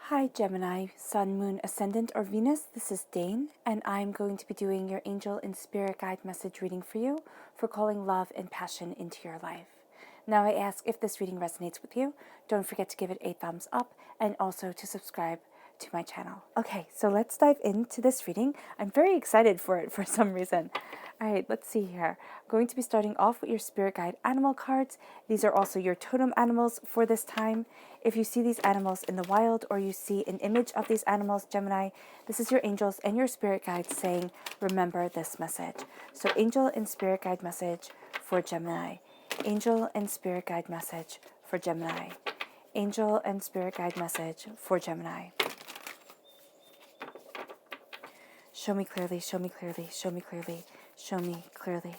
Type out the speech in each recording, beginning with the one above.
Hi Gemini, Sun, Moon, Ascendant, or Venus. This is Dane, and I'm going to be doing your angel and spirit guide message reading for you for calling love and passion into your life. Now I ask if this reading resonates with you, don't forget to give it a thumbs up and also to subscribe to my channel. Okay, so let's dive into this reading. I'm very excited for it for some reason. All right, let's see here. I'm going to be starting off with your spirit guide animal cards. These are also your totem animals for this time. If you see these animals in the wild or you see an image of these animals, Gemini, this is your angels and your spirit guides saying, remember this message. So angel and spirit guide message for Gemini. Angel and spirit guide message for Gemini. Angel and spirit guide message for Gemini. Show me clearly, show me clearly, show me clearly, show me clearly.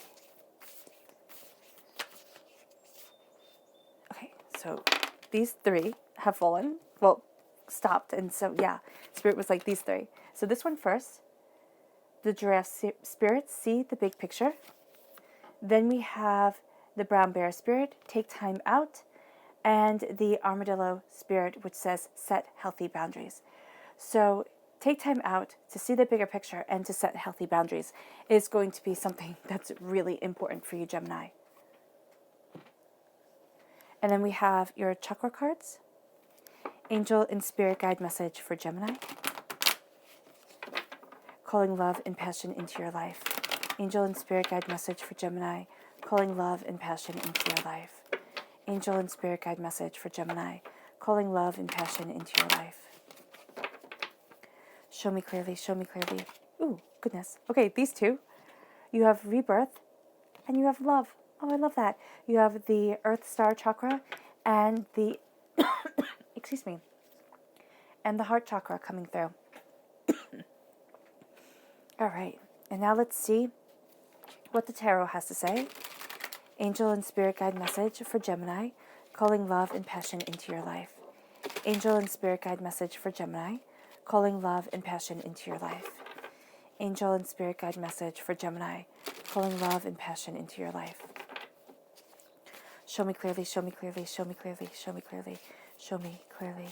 Okay, so these three have fallen, well, stopped, and so yeah, Spirit was like these three. So this one first, the giraffe spirit, see the big picture. Then we have the brown bear spirit, take time out, and the armadillo spirit, which says set healthy boundaries. So take time out to see the bigger picture and to set healthy boundaries is going to be something that's really important for you, Gemini. And then we have your chakra cards. Angel and spirit guide message for Gemini. Calling love and passion into your life. Angel and spirit guide message for Gemini. Calling love and passion into your life. Angel and spirit guide message for Gemini. Calling love and passion into your life. Show me clearly, show me clearly. Ooh, goodness. Okay, these two. You have rebirth and you have love. Oh, I love that. You have the Earth Star chakra and the, excuse me, and the heart chakra coming through. All right, and now let's see what the tarot has to say. Angel and spirit guide message for Gemini, calling love and passion into your life. Angel and spirit guide message for Gemini, calling love and passion into your life. Angel and spirit guide message for Gemini, calling love and passion into your life. Show me clearly, show me clearly, show me clearly, show me clearly, show me clearly.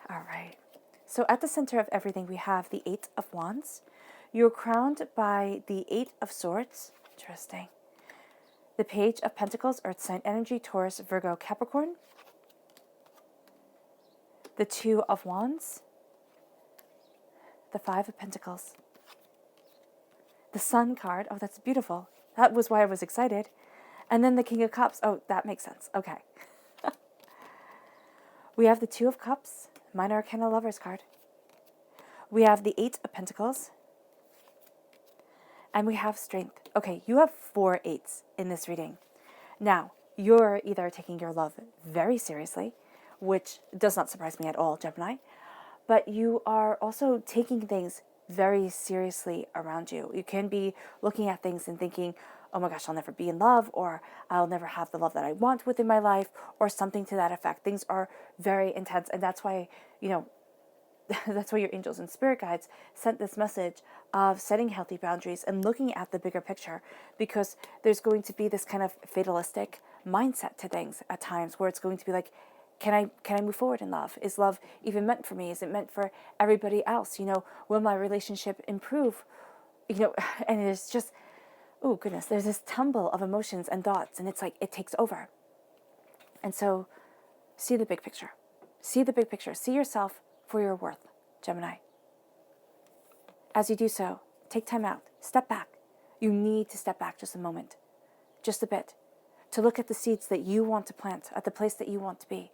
All right. So at the center of everything, we have the Eight of Wands. You're crowned by the Eight of Swords. Interesting. The Page of Pentacles, Earth sign energy, Taurus, Virgo, Capricorn. The Two of Wands. The Five of Pentacles. The Sun card. Oh, that's beautiful. That was why I was excited. And then the King of Cups. Oh, that makes sense. Okay. We have the Two of Cups. Minor Arcana Lovers card. We have the Eight of Pentacles. And we have Strength. Okay, you have 4 eights in this reading. Now, you're either taking your love very seriously, which does not surprise me at all, Gemini, but you are also taking things very seriously around you. You can be looking at things and thinking, oh my gosh, I'll never be in love, or I'll never have the love that I want within my life, or something to that effect. Things are very intense, and that's why, that's why your angels and spirit guides sent this message of setting healthy boundaries and looking at the bigger picture, because there's going to be this kind of fatalistic mindset to things at times where it's going to be like, can I move forward in love? Is love even meant for me? Is it meant for everybody else? Will my relationship improve? And it's just, oh goodness, there's this tumble of emotions and thoughts, and it's like it takes over. And so see the big picture. See the big picture. See yourself for your worth, Gemini. As you do so, take time out. Step back. You need to step back just a moment, just a bit, to look at the seeds that you want to plant, at the place that you want to be.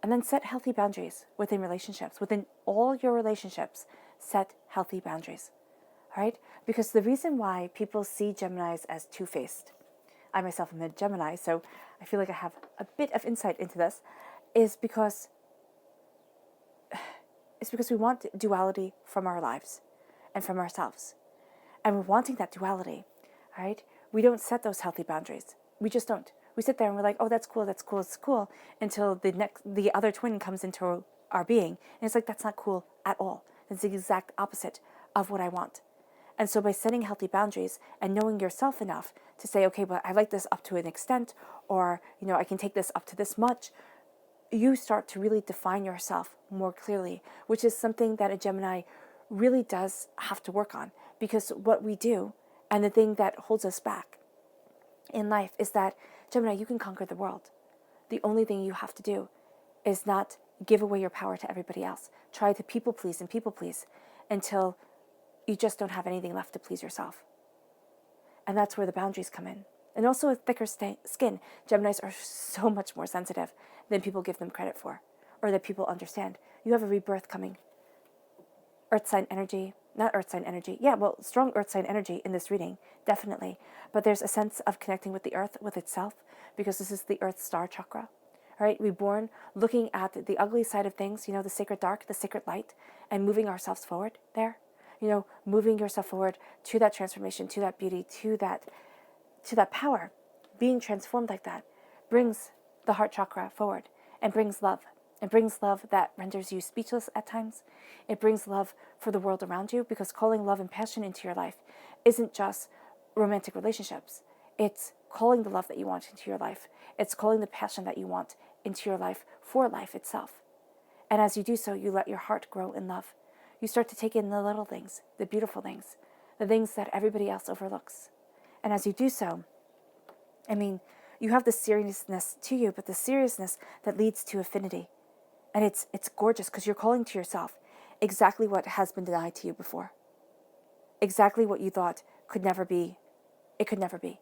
And then set healthy boundaries within relationships. Within all your relationships, set healthy boundaries. All right? Because the reason why people see Geminis as two-faced, I myself am a Gemini, so I feel like I have a bit of insight into this, is because we want duality from our lives and from ourselves. And we're wanting that duality, all right? We don't set those healthy boundaries. We just don't. We sit there and we're like, oh, that's cool, that's cool, it's cool, until the other twin comes into our being. And it's like, that's not cool at all. It's the exact opposite of what I want. And so by setting healthy boundaries and knowing yourself enough to say, okay, but I like this up to an extent, or, I can take this up to this much. You start to really define yourself more clearly, which is something that a Gemini really does have to work on, because what we do and the thing that holds us back in life is that, Gemini, you can conquer the world. The only thing you have to do is not give away your power to everybody else. Try to people please until you just don't have anything left to please yourself. And that's where the boundaries come in. And also a thicker skin. Geminis are so much more sensitive than people give them credit for, or that people understand. You have a rebirth coming. Earth sign energy, not earth sign energy. Yeah, well, strong earth sign energy in this reading, definitely. But there's a sense of connecting with the earth, with itself, because this is the earth star chakra. All right, reborn, looking at the ugly side of things, the sacred dark, the sacred light, and moving ourselves forward there. Moving yourself forward to that transformation, to that beauty, to that power. Being transformed like that brings the heart chakra forward and brings love. It brings love that renders you speechless at times. It brings love for the world around you, because calling love and passion into your life isn't just romantic relationships. It's calling the love that you want into your life. It's calling the passion that you want into your life for life itself. And as you do so, you let your heart grow in love. You start to take in the little things, the beautiful things, the things that everybody else overlooks. And as you do so, you have the seriousness to you, but the seriousness that leads to affinity. And it's gorgeous, because you're calling to yourself exactly what has been denied to you before. Exactly what you thought could never be. It could never be.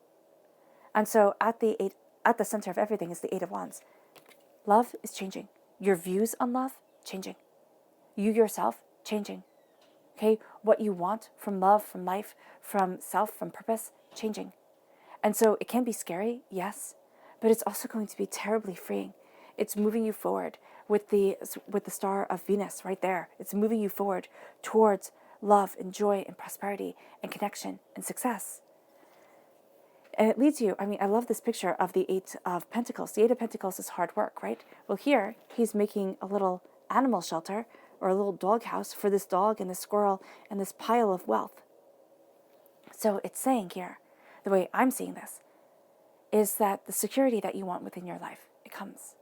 And so at the center of everything is the Eight of Wands. Love is changing. Your views on love, changing. You yourself, changing. Okay, what you want from love, from life, from self, from purpose, changing. And so it can be scary, yes, but it's also going to be terribly freeing. It's moving you forward with the star of Venus right there. It's moving you forward towards love and joy and prosperity and connection and success. And it leads you, I love this picture of the Eight of Pentacles. The Eight of Pentacles is hard work, right? Well, here, he's making a little animal shelter or a little dog house for this dog and this squirrel and this pile of wealth. So it's saying here, the way I'm seeing this, is that the security that you want within your life, it comes.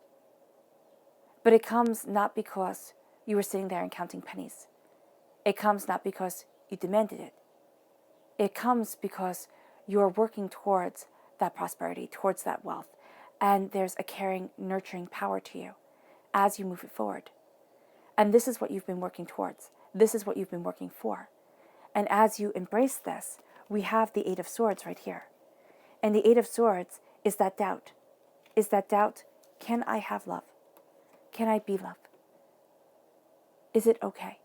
But it comes not because you were sitting there and counting pennies. It comes not because you demanded it. It comes because you're working towards that prosperity, towards that wealth. And there's a caring, nurturing power to you as you move it forward. And this is what you've been working towards. This is what you've been working for. And as you embrace this, we have the Eight of Swords right here. And the Eight of Swords is that doubt. Is that doubt, can I have love? Can I be love? Is it okay?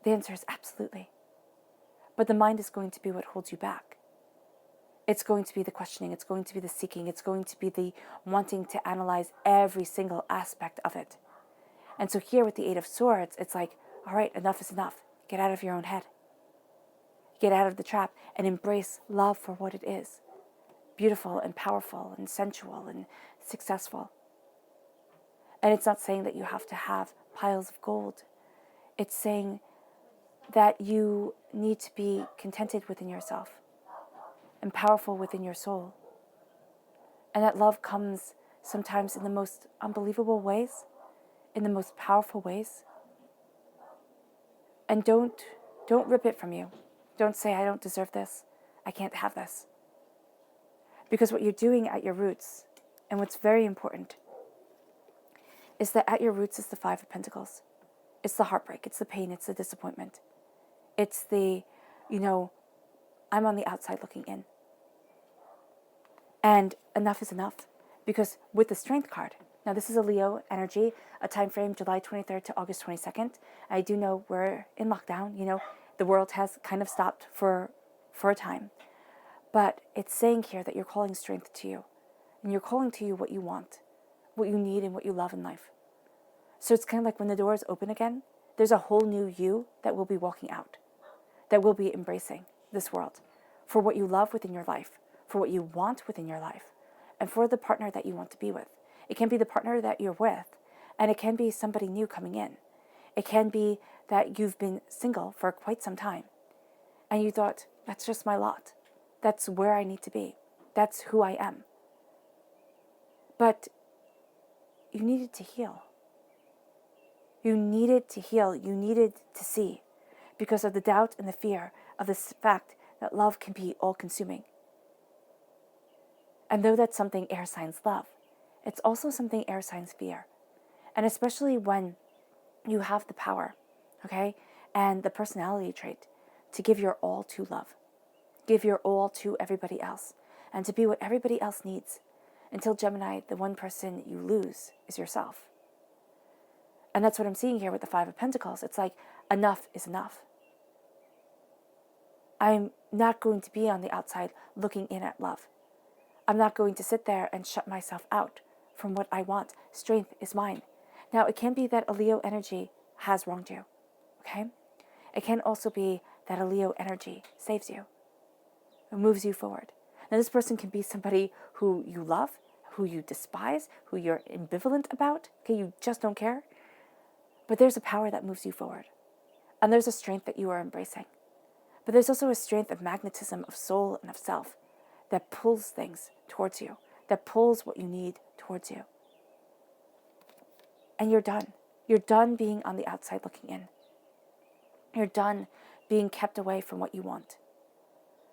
The answer is absolutely. But the mind is going to be what holds you back. It's going to be the questioning. It's going to be the seeking. It's going to be the wanting to analyze every single aspect of it. And so here with the Eight of Swords, it's like, all right, enough is enough. Get out of your own head. Get out of the trap and embrace love for what it is. Beautiful and powerful and sensual and successful. And it's not saying that you have to have piles of gold. It's saying that you need to be contented within yourself and powerful within your soul. And that love comes sometimes in the most unbelievable ways, in the most powerful ways. And don't rip it from you. Don't say, I don't deserve this. I can't have this. Because what you're doing at your roots, and what's very important, is that at your roots is the Five of Pentacles. It's the heartbreak, it's the pain, it's the disappointment. It's the, I'm on the outside looking in. And enough is enough. Because with the Strength card, now this is a Leo energy, a time frame July 23rd to August 22nd. I do know we're in lockdown, the world has kind of stopped for a time. But it's saying here that you're calling strength to you. And you're calling to you what you want, what you need, and what you love in life. So it's kind of like when the doors open again, there's a whole new you that will be walking out, that will be embracing this world for what you love within your life, for what you want within your life, and for the partner that you want to be with. It can be the partner that you're with, and it can be somebody new coming in. It can be that you've been single for quite some time, and you thought, that's just my lot. That's where I need to be. That's who I am. But you needed to heal. You needed to heal. You needed to see, because of the doubt and the fear of this fact that love can be all-consuming. And though that's something air signs love, it's also something air signs fear. And especially when you have the power, okay, and the personality trait to give your all to love, give your all to everybody else, and to be what everybody else needs. Until Gemini, the one person you lose is yourself. And that's what I'm seeing here with the Five of Pentacles. It's like enough is enough. I'm not going to be on the outside looking in at love. I'm not going to sit there and shut myself out from what I want. Strength is mine. Now, it can be that a Leo energy has wronged you, okay? It can also be that a Leo energy saves you. It moves you forward. Now, this person can be somebody who you love, who you despise, who you're ambivalent about, okay? You just don't care. But there's a power that moves you forward. And there's a strength that you are embracing. But there's also a strength of magnetism, of soul, and of self that pulls things towards you, that pulls what you need towards you. And you're done. You're done being on the outside looking in. You're done being kept away from what you want.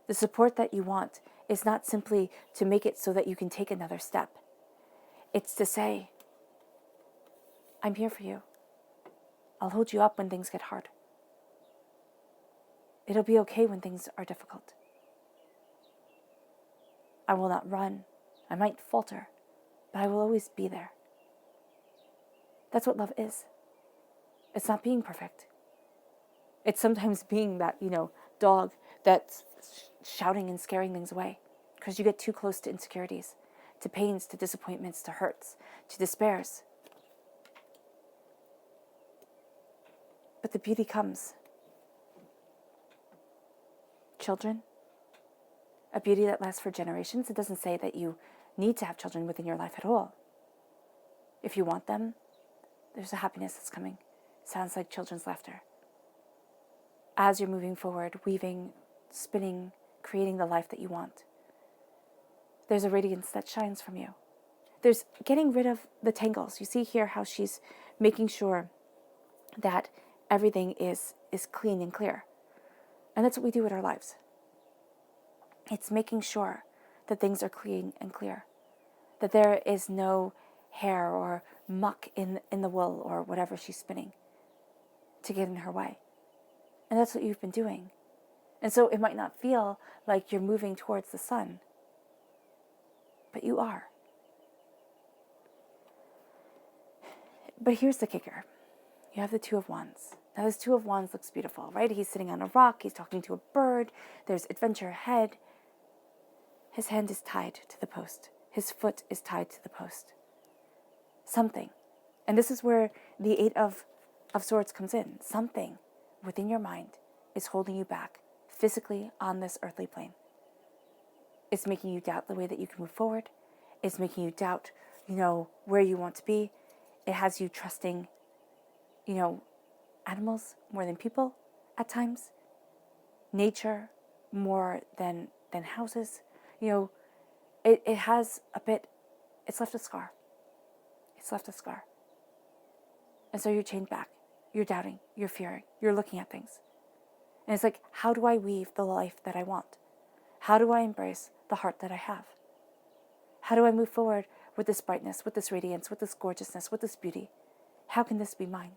The support that you want is not simply to make it so that you can take another step. It's to say, I'm here for you. I'll hold you up when things get hard. It'll be okay when things are difficult. I will not run. I might falter, but I will always be there. That's what love is. It's not being perfect. It's sometimes being that, dog that's shouting and scaring things away because you get too close to insecurities, to pains, to disappointments, to hurts, to despairs. But the beauty comes. Children, a beauty that lasts for generations. It doesn't say that you need to have children within your life at all. If you want them, there's a happiness that's coming. Sounds like children's laughter. As you're moving forward, weaving, spinning, creating the life that you want, there's a radiance that shines from you. There's getting rid of the tangles. You see here how she's making sure that everything is clean and clear. And that's what we do with our lives. It's making sure that things are clean and clear, that there is no hair or muck in the wool or whatever she's spinning to get in her way. And that's what you've been doing. And so it might not feel like you're moving towards the sun, but you are. But here's the kicker. You have the Two of Wands. Now this Two of Wands looks beautiful, right? He's sitting on a rock. He's talking to a bird. There's adventure ahead. His hand is tied to the post. His foot is tied to the post. Something. And this is where the Eight of Swords comes in. Something within your mind is holding you back physically on this earthly plane. It's making you doubt the way that you can move forward. It's making you doubt, where you want to be. It has you trusting, animals more than people at times. Nature more than houses. It has a bit, it's left a scar. It's left a scar. And so you're chained back. You're doubting. You're fearing. You're looking at things. And it's like, how do I weave the life that I want? How do I embrace the heart that I have? How do I move forward with this brightness, with this radiance, with this gorgeousness, with this beauty? How can this be mine?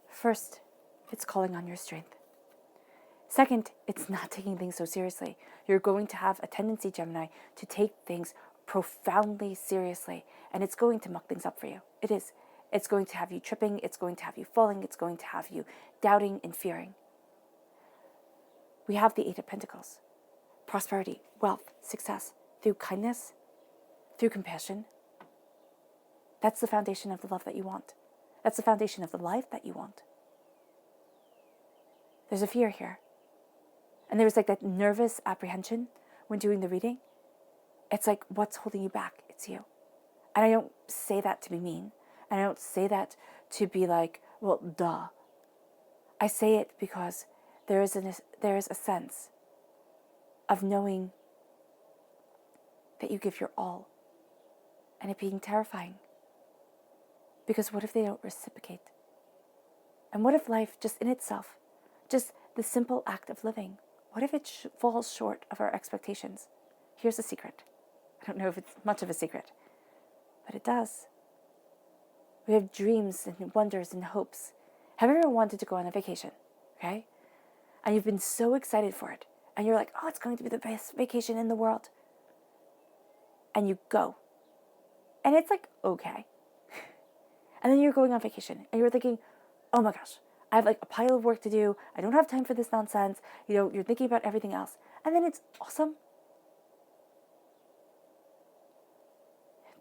First, it's calling on your strength. Second, it's not taking things so seriously. You're going to have a tendency, Gemini, to take things profoundly seriously, and it's going to muck things up for you. It is. It's going to have you tripping. It's going to have you falling. It's going to have you doubting and fearing. We have the Eight of Pentacles. Prosperity, wealth, success, through kindness, through compassion. That's the foundation of the love that you want. That's the foundation of the life that you want. There's a fear here. And there was like that nervous apprehension when doing the reading. It's like, what's holding you back? It's you. And I don't say that to be mean. And I don't say that to be like, well, duh. I say it because there is a sense of knowing that you give your all, and it being terrifying. Because what if they don't reciprocate? And what if life, just in itself, just the simple act of living, what if it falls short of our expectations? Here's a secret. I don't know if it's much of a secret, but it does. We have dreams and wonders and hopes. Have you ever wanted to go on a vacation, okay? And you've been so excited for it. And you're like, oh, it's going to be the best vacation in the world. And you go. And it's like, okay. And then you're going on vacation and you're thinking, oh my gosh, I have like a pile of work to do. I don't have time for this nonsense. You're thinking about everything else. And then it's awesome.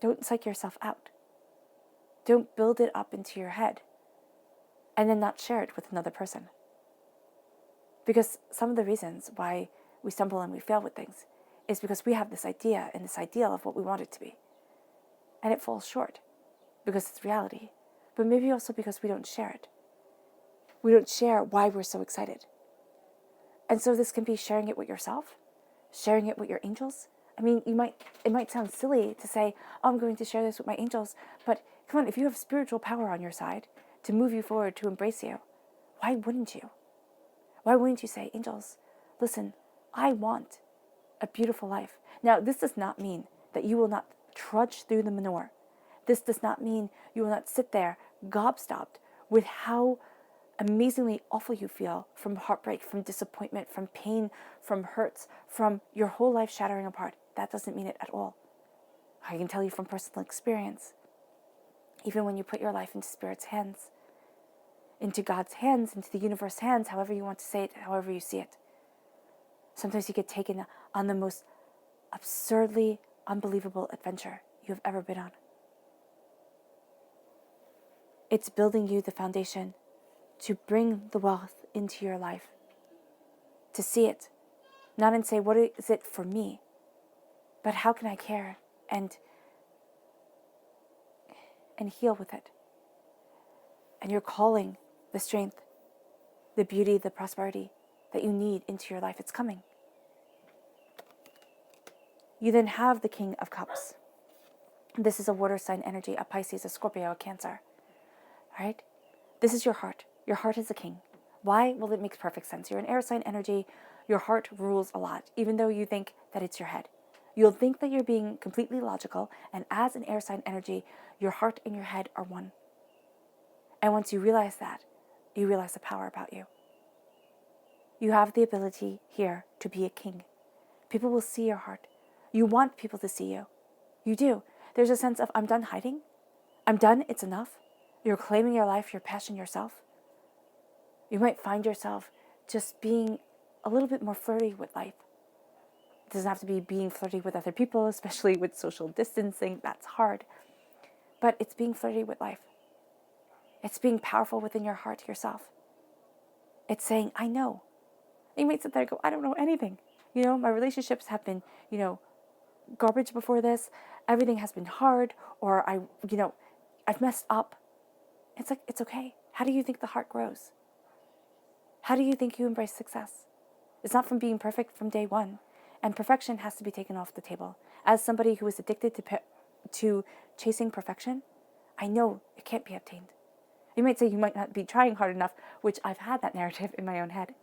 Don't psych yourself out. Don't build it up into your head and then not share it with another person. Because some of the reasons why we stumble and we fail with things is because we have this idea and this ideal of what we want it to be. And it falls short because it's reality. But maybe also because we don't share it. We don't share why we're so excited. And so this can be sharing it with yourself, sharing it with your angels. I mean, it might sound silly to say, oh, I'm going to share this with my angels. But come on, if you have spiritual power on your side to move you forward, to embrace you, why wouldn't you? Why wouldn't you say, angels, listen, I want a beautiful life. Now, this does not mean that you will not trudge through the manure. This does not mean you will not sit there gobstopped with how amazingly awful you feel from heartbreak, from disappointment, from pain, from hurts, from your whole life shattering apart. That doesn't mean it at all. I can tell you from personal experience, even when you put your life into Spirit's hands, into God's hands, into the universe's hands, however you want to say it, however you see it. Sometimes you get taken on the most absurdly unbelievable adventure you have ever been on. It's building you the foundation to bring the wealth into your life, to see it, not and say, what is it for me, but how can I care and heal with it? And you're calling the strength, the beauty, the prosperity that you need into your life. It's coming. You then have the King of Cups. This is a water sign energy, a Pisces, a Scorpio, a Cancer. All right? This is your heart. Your heart is a king. Why? Well, it makes perfect sense. You're an air sign energy. Your heart rules a lot, even though you think that it's your head. You'll think that you're being completely logical, and as an air sign energy, your heart and your head are one. And once you realize that, you realize the power about you. You have the ability here to be a king. People will see your heart. You want people to see you. You do. There's a sense of, I'm done hiding. I'm done. It's enough. You're claiming your life, your passion, yourself. You might find yourself just being a little bit more flirty with life. It doesn't have to be being flirty with other people, especially with social distancing. That's hard. But it's being flirty with life. It's being powerful within your heart yourself. It's saying, I know. You might sit there and go, I don't know anything. My relationships have been, garbage before this. Everything has been hard, or I've messed up. It's like, it's okay. How do you think the heart grows? How do you think you embrace success? It's not from being perfect from day one. And perfection has to be taken off the table. As somebody who is addicted to chasing perfection, I know it can't be obtained. You might say you might not be trying hard enough, which I've had that narrative in my own head.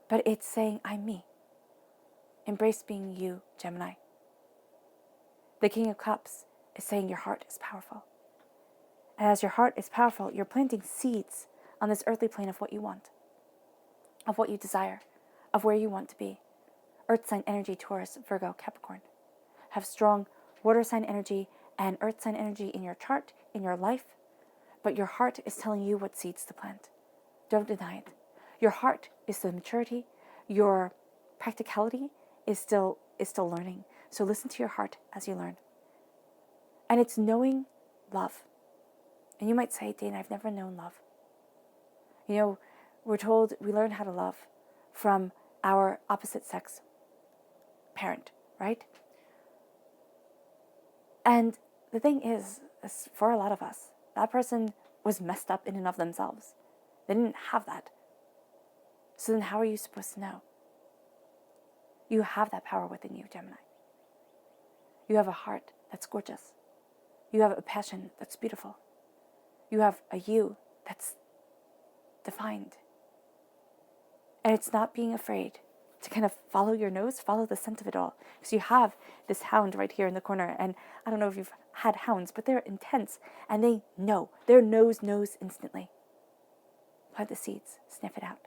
But it's saying, I'm me. Embrace being you, Gemini. The King of Cups is saying your heart is powerful. And as your heart is powerful, you're planting seeds on this earthly plane of what you want, of what you desire, of where you want to be. Earth sign energy, Taurus, Virgo, Capricorn. Have strong water sign energy and earth sign energy in your chart, in your life, but your heart is telling you what seeds to plant. Don't deny it. Your heart is the maturity. Your practicality is still learning. So listen to your heart as you learn. And it's knowing love. And you might say, Dane, I've never known love. We're told we learn how to love from our opposite sex parent, right? And the thing is, for a lot of us, that person was messed up in and of themselves. They didn't have that. So then how are you supposed to know? You have that power within you, Gemini. You have a heart that's gorgeous. You have a passion that's beautiful. You have a you that's defined. And it's not being afraid to kind of follow your nose, follow the scent of it all. Because you have this hound right here in the corner. And I don't know if you've had hounds, but they're intense. And they know. Their nose knows instantly. Plant the seeds. Sniff it out.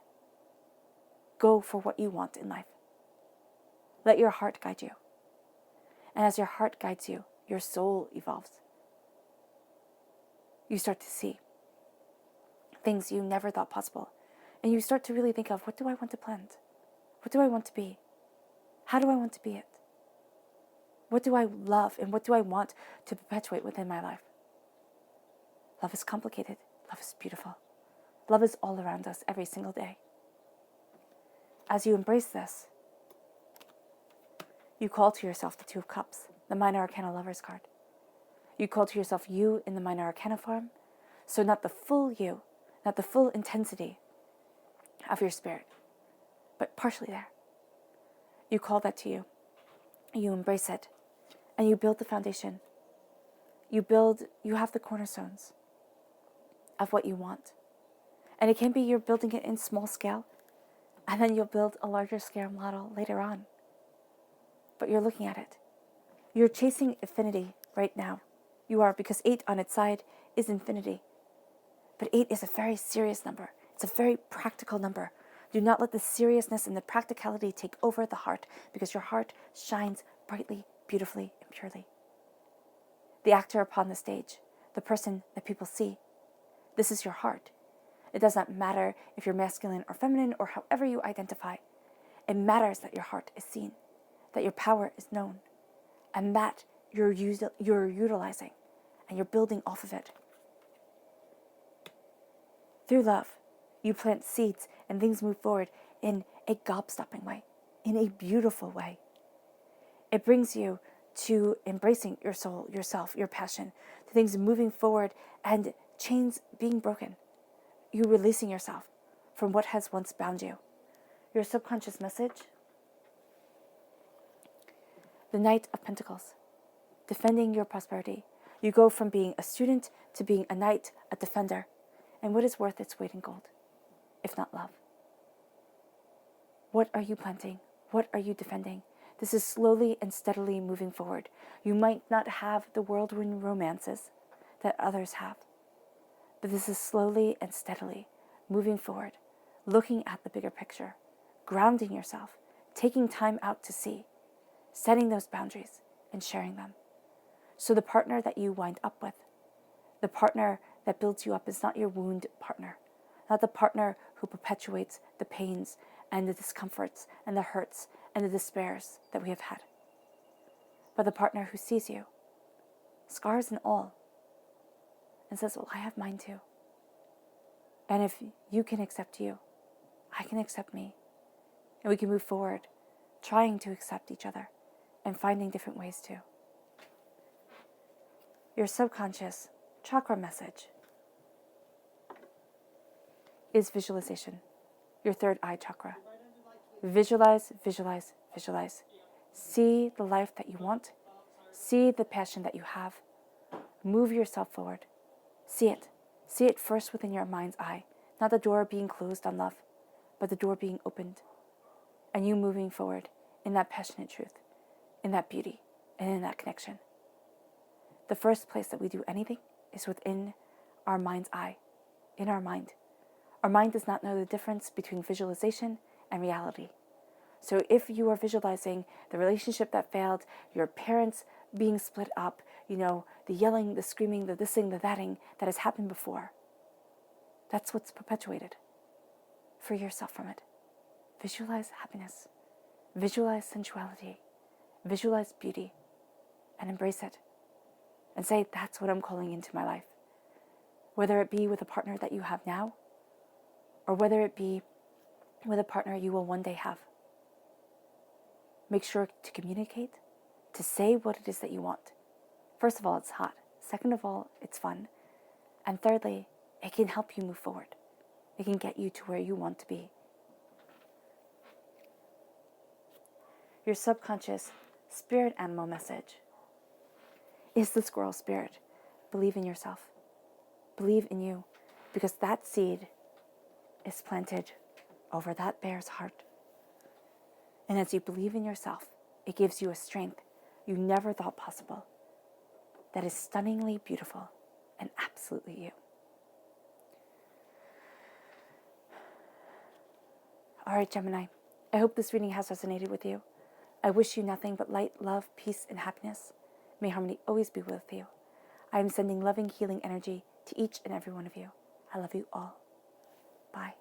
Go for what you want in life. Let your heart guide you. And as your heart guides you, your soul evolves. You start to see things you never thought possible. And you start to really think of, what do I want to plant? What do I want to be? How do I want to be it? What do I love and what do I want to perpetuate within my life? Love is complicated. Love is beautiful. Love is all around us every single day. As you embrace this, you call to yourself the Two of Cups, the Minor Arcana Lover's card. You call to yourself you in the Minor Arcana form, so not the full you, not the full intensity of your spirit, but partially there. You call that to you. You embrace it, and you build the foundation. You have the cornerstones of what you want. And it can be you're building it in small scale, and then you'll build a larger scale model later on. But you're looking at it. You're chasing infinity right now. You are, because 8 on its side is infinity. But 8 is a very serious number. It's a very practical number. Do not let the seriousness and the practicality take over the heart, because your heart shines brightly, beautifully, and purely. The actor upon the stage, the person that people see, this is your heart. It does not matter if you're masculine or feminine or however you identify. It matters that your heart is seen, that your power is known, and that you're utilizing, and you're building off of it. Through love, you plant seeds and things move forward in a gobstopping way, in a beautiful way. It brings you to embracing your soul, yourself, your passion, to things moving forward and chains being broken. You releasing yourself from what has once bound you. Your subconscious message. The Knight of Pentacles, defending your prosperity. You go from being a student to being a knight, a defender. And what is worth its weight in gold, if not love? What are you planting? What are you defending? This is slowly and steadily moving forward. You might not have the whirlwind romances that others have, but this is slowly and steadily moving forward, looking at the bigger picture, grounding yourself, taking time out to see, setting those boundaries and sharing them. So the partner that you wind up with, the partner that builds you up, is not your wound partner, not the partner who perpetuates the pains and the discomforts and the hurts and the despairs that we have had, but the partner who sees you, scars and all, and says, well, I have mine too. And if you can accept you, I can accept me. And we can move forward, trying to accept each other and finding different ways to. Your subconscious chakra message is visualization, your third eye chakra. Visualize, visualize, visualize. See the life that you want. See the passion that you have. Move yourself forward. See it. See it first within your mind's eye. Not the door being closed on love, but the door being opened. And you moving forward in that passionate truth, in that beauty, and in that connection. The first place that we do anything is within our mind's eye, in our mind. Our mind does not know the difference between visualization and reality. So if you are visualizing the relationship that failed, your parents being split up, the yelling, the screaming, the thising, the thating that has happened before, that's what's perpetuated. Free yourself from it. Visualize happiness. Visualize sensuality. Visualize beauty. And embrace it. And say, that's what I'm calling into my life. Whether it be with a partner that you have now, or whether it be with a partner you will one day have. Make sure to communicate, to say what it is that you want. First of all, it's hot. Second of all, it's fun. And thirdly, it can help you move forward. It can get you to where you want to be. Your subconscious spirit animal message is the squirrel spirit. Believe in yourself. Believe in you, because that seed is planted over that bear's heart. And as you believe in yourself, it gives you a strength you never thought possible that is stunningly beautiful and absolutely you. All right, Gemini, I hope this reading has resonated with you. I wish you nothing but light, love, peace, and happiness. May harmony always be with you. I am sending loving, healing energy to each and every one of you. I love you all. Bye.